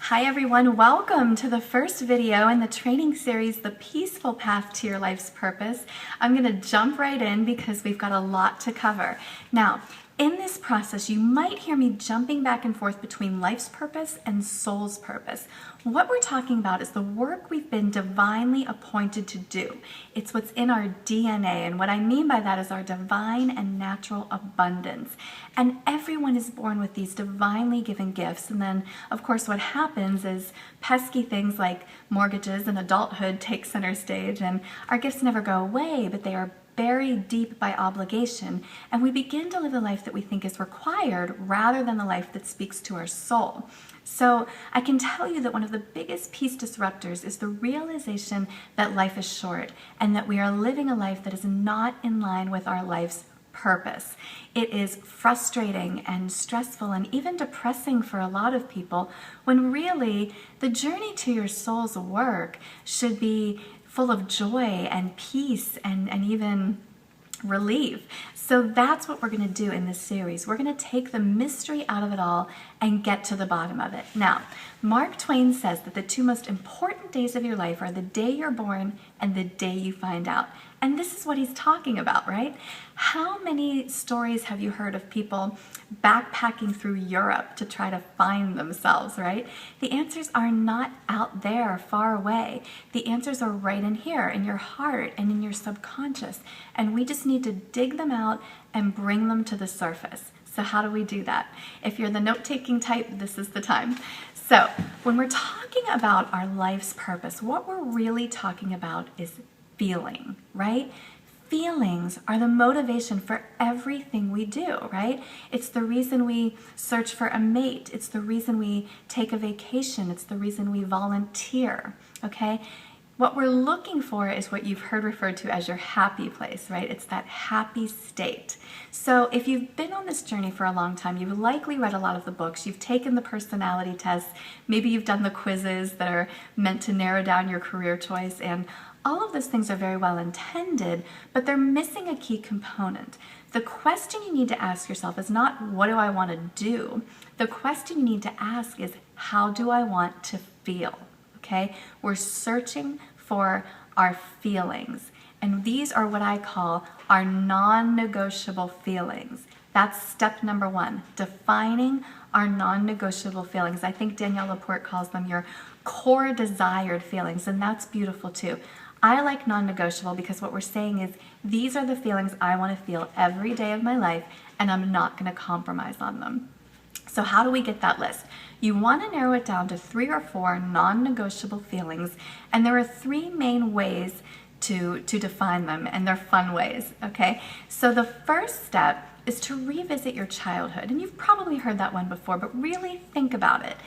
Hi everyone, welcome to the first video in the training series, The Peaceful Path to Your Life's Purpose. I'm going to jump right in because we've got a lot to cover. Now, in this process, you might hear me jumping back and forth between life's purpose and soul's purpose. What we're talking about is the work we've been divinely appointed to do. It's what's in our DNA, and what I mean by that is our divine and natural abundance. And everyone is born with these divinely given gifts, and then, of course, what happens is pesky things like mortgages and adulthood take center stage, and our gifts never go away, but they are buried deep by obligation, and we begin to live the life that we think is required rather than the life that speaks to our soul. So I can tell you that one of the biggest peace disruptors is the realization that life is short and that we are living a life that is not in line with our life's purpose. It is frustrating and stressful and even depressing for a lot of people, when really the journey to your soul's work should be full of joy and peace and even relief. So that's what we're going to do in this series. We're going to take the mystery out of it all and get to the bottom of it. Now, Mark Twain says that the two most important days of your life are the day you're born and the day you find out. And this is what he's talking about, right? How many stories have you heard of people backpacking through Europe to try to find themselves, right? The answers are not out there far away. The answers are right in here, in your heart and in your subconscious. And we just need to dig them out and bring them to the surface. So how do we do that? If you're the note-taking type, this is the time. So when we're talking about our life's purpose, what we're really talking about is feeling, right? Feelings are the motivation for everything we do, right? It's the reason we search for a mate. It's the reason we take a vacation. It's the reason we volunteer, okay? What we're looking for is what you've heard referred to as your happy place, right? It's that happy state. So if you've been on this journey for a long time, you've likely read a lot of the books, you've taken the personality tests, maybe you've done the quizzes that are meant to narrow down your career choice, and all of those things are very well intended, but they're missing a key component. The question you need to ask yourself is not, what do I want to do? The question you need to ask is, how do I want to feel? Okay? We're searching for our feelings, and these are what I call our non-negotiable feelings. That's step number one, defining our non-negotiable feelings. I think Danielle Laporte calls them your core desired feelings, and that's beautiful too. I like non-negotiable because what we're saying is these are the feelings I want to feel every day of my life, and I'm not going to compromise on them. So how do we get that list? You want to narrow it down to 3 or 4 non-negotiable feelings, and there are 3 main ways to define them, and they're fun ways, okay? So the first step is to revisit your childhood, and you've probably heard that one before, but really think about it.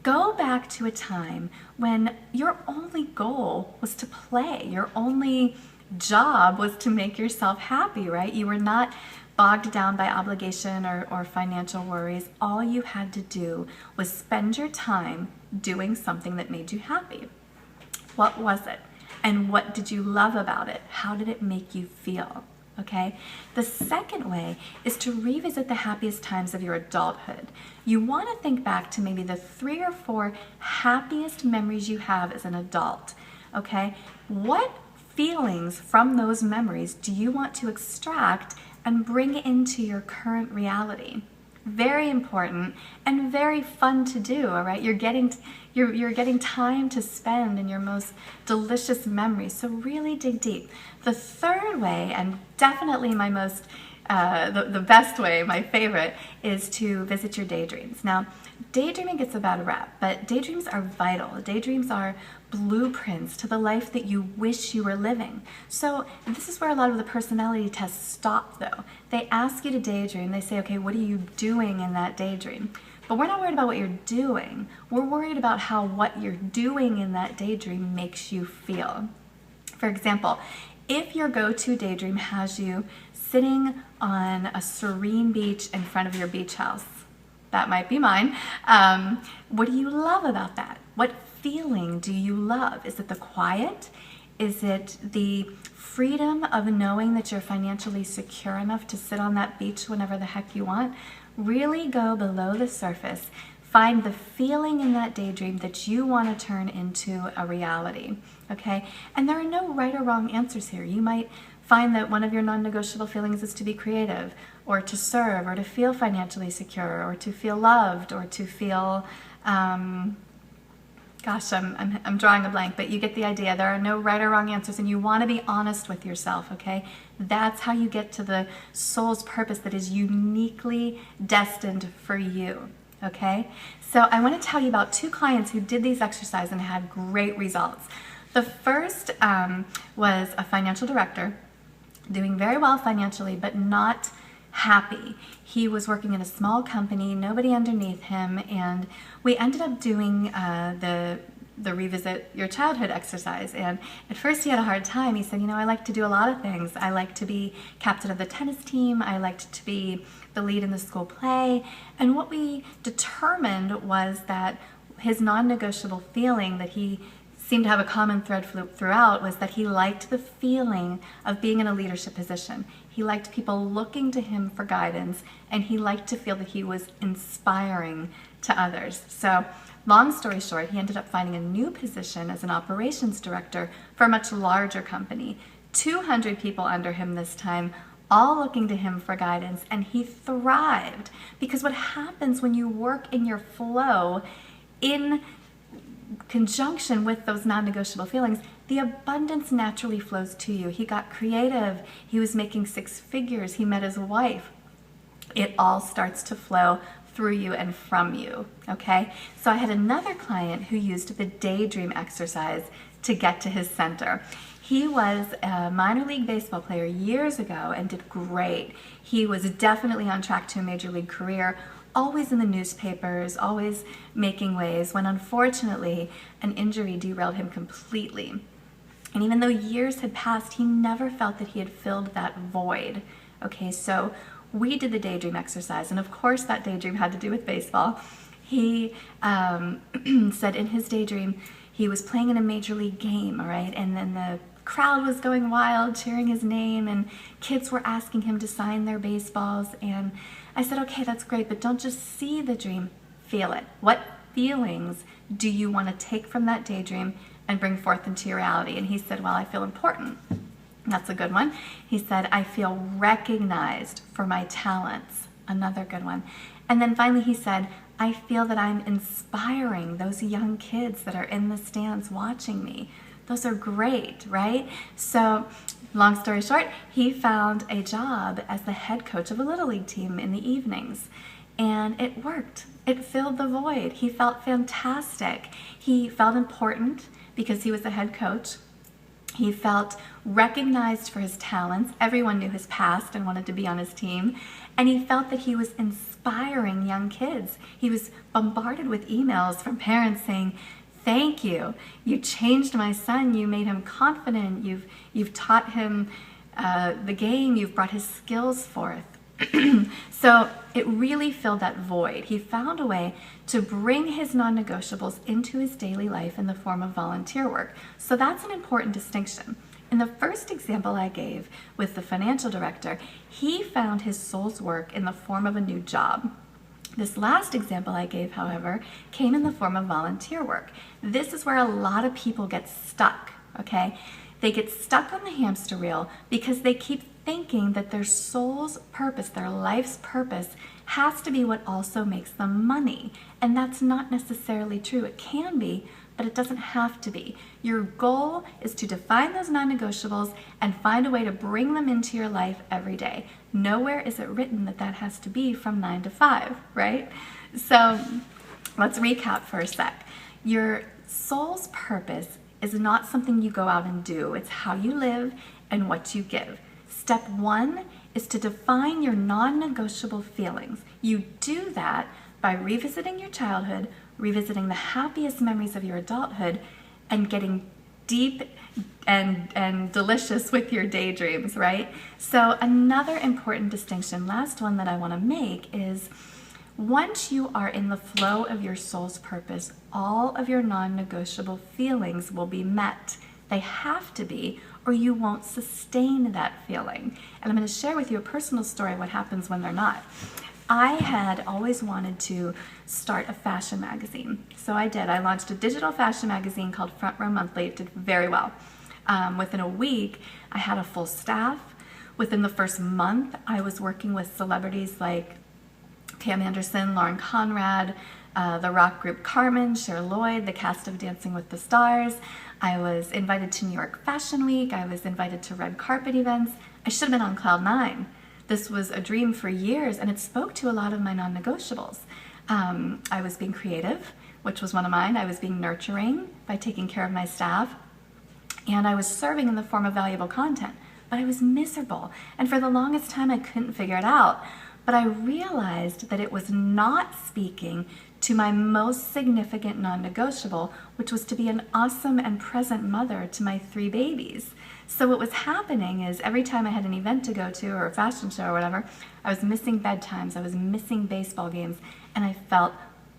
Go back to a time when your only goal was to play. Your only job was to make yourself happy, right? You were not bogged down by obligation or financial worries. All you had to do was spend your time doing something that made you happy. What was it? And what did you love about it? How did it make you feel? Okay? The second way is to revisit the happiest times of your adulthood. You want to think back to maybe the 3 or 4 happiest memories you have as an adult. Okay? What feelings from those memories do you want to extract and bring into your current reality? Very important and very fun to do, all right? You're getting time to spend in your most delicious memories, so really dig deep. The third way, and definitely my most, the best way, my favorite, is to visit your daydreams. Now, daydreaming gets a bad rap, but daydreams are vital. Daydreams are blueprints to the life that you wish you were living. So this is where a lot of the personality tests stop, though. They ask you to daydream. They say, okay, what are you doing in that daydream? But we're not worried about what you're doing. We're worried about how what you're doing in that daydream makes you feel. For example, if your go-to daydream has you sitting on a serene beach in front of your beach house, that might be mine. What do you love about that? What feeling do you love? Is it the quiet? Is it the freedom of knowing that you're financially secure enough to sit on that beach whenever the heck you want? Really go below the surface. Find the feeling in that daydream that you want to turn into a reality, okay? And there are no right or wrong answers here. You might find that one of your non-negotiable feelings is to be creative, or to serve, or to feel financially secure, or to feel loved, or to feel, gosh, I'm drawing a blank, but you get the idea. There are no right or wrong answers, and you want to be honest with yourself, okay? That's how you get to the soul's purpose that is uniquely destined for you, okay? So I want to tell you about 2 clients who did these exercises and had great results. The first was a financial director doing very well financially, but not happy. He was working in a small company, nobody underneath him, and we ended up doing the revisit your childhood exercise. And at first he had a hard time. He said, you know, I like to do a lot of things. I like to be captain of the tennis team. I liked to be the lead in the school play. And what we determined was that his non-negotiable feeling that he seemed to have a common thread throughout was that he liked the feeling of being in a leadership position. He liked people looking to him for guidance, and he liked to feel that he was inspiring to others. So, long story short, he ended up finding a new position as an operations director for a much larger company. 200 people under him this time, all looking to him for guidance, and he thrived. Because what happens when you work in your flow in conjunction with those non-negotiable feelings, the abundance naturally flows to you. He got creative. He was making 6 figures. He met his wife. It all starts to flow through you and from you, okay? So I had another client who used the daydream exercise to get to his center. He was a minor league baseball player years ago and did great. He was definitely on track to a major league career, always in the newspapers, always making waves, when unfortunately an injury derailed him completely. And even though years had passed, he never felt that he had filled that void. Okay, so we did the daydream exercise, and of course that daydream had to do with baseball. He said in his daydream he was playing in a major league game, all right, and then the crowd was going wild, cheering his name, and kids were asking him to sign their baseballs. And I said, okay, that's great, but don't just see the dream, feel it. What feelings do you want to take from that daydream and bring forth into your reality? And he said, well, I feel important. That's a good one. He said, I feel recognized for my talents. Another good one. And then finally he said, I feel that I'm inspiring those young kids that are in the stands watching me. Those are great, right? So, long story short, he found a job as the head coach of a Little League team in the evenings. And it worked. It filled the void. He felt fantastic. He felt important because he was the head coach. He felt recognized for his talents. Everyone knew his past and wanted to be on his team. And he felt that he was inspiring young kids. He was bombarded with emails from parents saying, thank you. You changed my son. You made him confident. You've taught him the game. You've brought his skills forth. So it really filled that void. He found a way to bring his non-negotiables into his daily life in the form of volunteer work. So that's an important distinction. In the first example I gave with the financial director, he found his soul's work in the form of a new job. This last example I gave, however, came in the form of volunteer work. This is where a lot of people get stuck, okay? They get stuck on the hamster wheel because they keep thinking that their soul's purpose, their life's purpose, has to be what also makes them money. And that's not necessarily true. It can be, but it doesn't have to be. Your goal is to define those non-negotiables and find a way to bring them into your life every day. Nowhere is it written that that has to be from 9 to 5, right? So let's recap for a sec. Your soul's purpose is not something you go out and do. It's how you live and what you give. Step 1 is to define your non-negotiable feelings. You do that by revisiting your childhood, revisiting the happiest memories of your adulthood, and getting deep and delicious with your daydreams, right? So another important distinction, last one that I want to make, is once you are in the flow of your soul's purpose, all of your non-negotiable feelings will be met. They have to be, or you won't sustain that feeling. And I'm going to share with you a personal story what happens when they're not. I had always wanted to start a fashion magazine. So I did. I launched a digital fashion magazine called Front Row Monthly. It did very well. Within a week, I had a full staff. Within the first month, I was working with celebrities like Pam Anderson, Lauren Conrad, the rock group Carmen, Cher Lloyd, the cast of Dancing with the Stars. I was invited to New York Fashion Week. I was invited to red carpet events. I should have been on cloud nine. This was a dream for years, and it spoke to a lot of my non-negotiables. I was being creative, which was one of mine. I was being nurturing by taking care of my staff, and I was serving in the form of valuable content, but I was miserable. And for the longest time, I couldn't figure it out. But I realized that it was not speaking to my most significant non-negotiable, which was to be an awesome and present mother to my 3 babies. So what was happening is every time I had an event to go to or a fashion show or whatever, I was missing bedtimes, I was missing baseball games, and I felt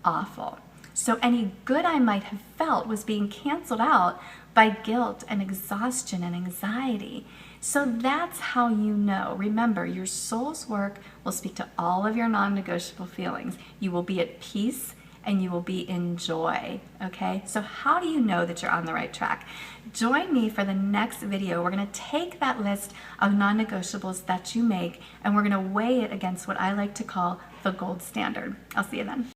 awful. So any good I might have felt was being canceled out by guilt and exhaustion and anxiety. So that's how you know. Remember, your soul's work will speak to all of your non-negotiable feelings. You will be at peace and you will be in joy, okay? So how do you know that you're on the right track? Join me for the next video. We're gonna take that list of non-negotiables that you make and we're gonna weigh it against what I like to call the gold standard. I'll see you then.